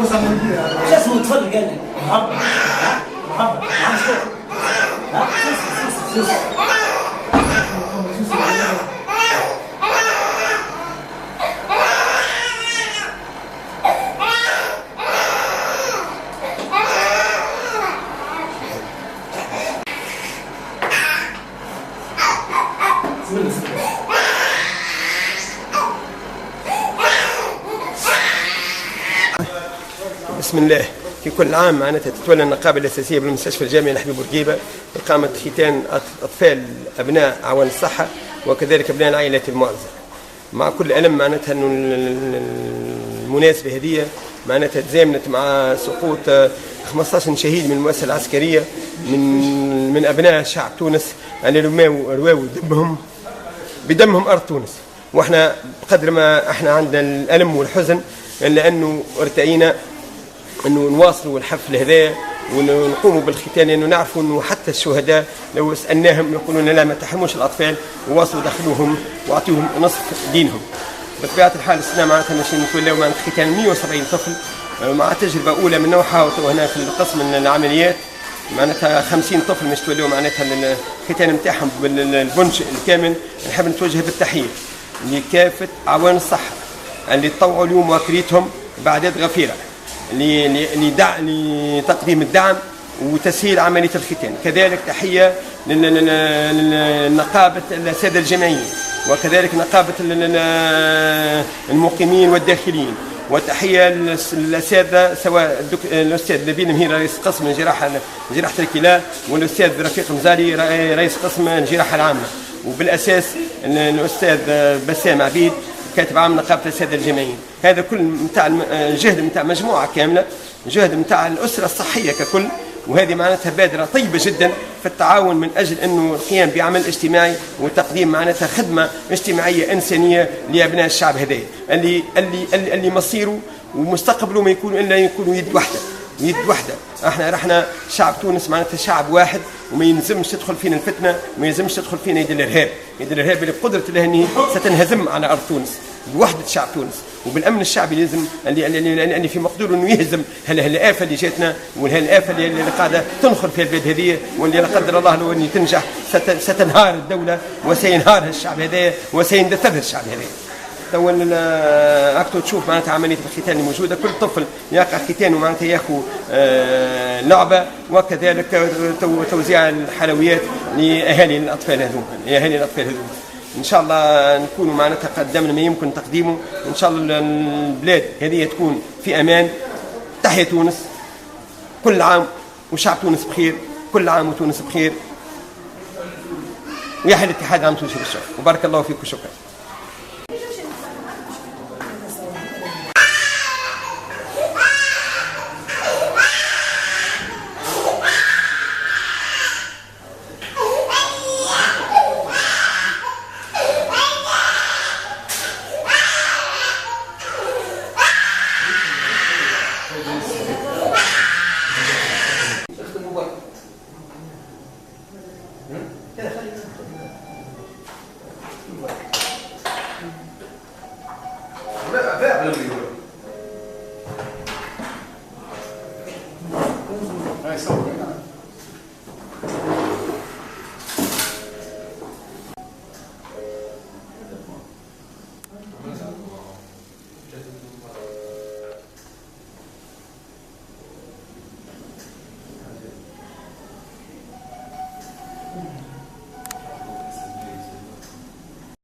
شو اسمه تفضل قال لك مرحبا مرحبا بسم الله. في كل عام معناتها تتولى النقابة الأساسية بالمستشفى الجامعي لحبيب بورقيبة إقامة ختان أطفال أبناء أعوان الصحة وكذلك أبناء العائلات المعزة. مع كل ألم معناتها أنه المناسبة هذه معناتها تزامنت مع سقوط 15 شهيد من المؤسسة العسكرية من أبناء شعب تونس اللي رواوا بدمهم أرض تونس. وإحنا بقدر ما إحنا عندنا الألم والحزن إلا أنه ارتئينا أنه نواصلوا الحفل هذا ونقوموا بالختان، لأنه نعرفوا أنه حتى الشهداء لو سألناهم يقولون لا ما تحرموش الأطفال وواصلوا دخلوهم وأعطيوهم نصف دينهم. بطبيعة الحال السنة معناتها ماشي نتولوا معناتها ختان 170 طفل مع تجربة أولى من نوعها، وهنا في القسم العمليات معناتها 50 طفل مش تولوا معناتها الختان نتاعهم بالبنش الكامل. نحب نتوجه بالتحية لكافة أعوان الصحة اللي تطوعوا اليوم وكريتهم بأعداد غفيرة لتقديم الدعم وتسهيل عملية الختان. كذلك تحية لنقابة السادة الجامعيين وكذلك نقابة المقيمين والداخلين، وتحية للأساتذة سواء الأستاذ نبيل مهير رئيس قسم جراحة الكلى والأستاذ رفيق مزاري رئيس قسم الجراحة العامة، وبالأساس الأستاذ بسام عبيد كاتب عام نقابة السادة الجامعيين. هذا كل متاع الجهد متاع مجموعة كاملة، جهد متاع الأسرة الصحية ككل، وهذه معناتها بادرة طيبة جدا في التعاون من أجل أنه القيام بعمل اجتماعي وتقديم معناتها خدمة اجتماعية إنسانية لأبناء الشعب هذا اللي مصيره ومستقبله ما يكون إلا يكونوا يد واحدة. احنا شعب تونس معناتها شعب واحد، وما يلزمش تدخل فينا الفتنة، وما يلزمش تدخل فينا يد الإرهاب اللي بقدرة الله أنه ستنهزم على أرض تونس بوحدة شعب تونس وبالأمن الشعبي لازم اللي في مقدوره أنه يهزم هالآفة اللي جاتنا وهالآفة اللي قاعدة تنخر في البلاد هذه، واللي لا قدر الله لو أن تنجح ستنهار الدولة وسينهار الشعب هذا وسيندثر الشعب هذا. تو هاكتو تشوف معناتها عمليه الختان اللي موجوده، كل طفل يقع ختانه معناتها ياخذ لعبه، وكذلك توزيع الحلويات لاهالي الاطفال هذوما. ان شاء الله نكونوا معناتها قدمنا ما يمكن تقديمه، وان شاء الله البلاد هذه تكون في امان. تحيا تونس، كل عام وشعب تونس بخير، كل عام وتونس بخير، ويحيى الاتحاد العام التونسي بالشكر، وبارك الله فيكم. شكرا. Nice.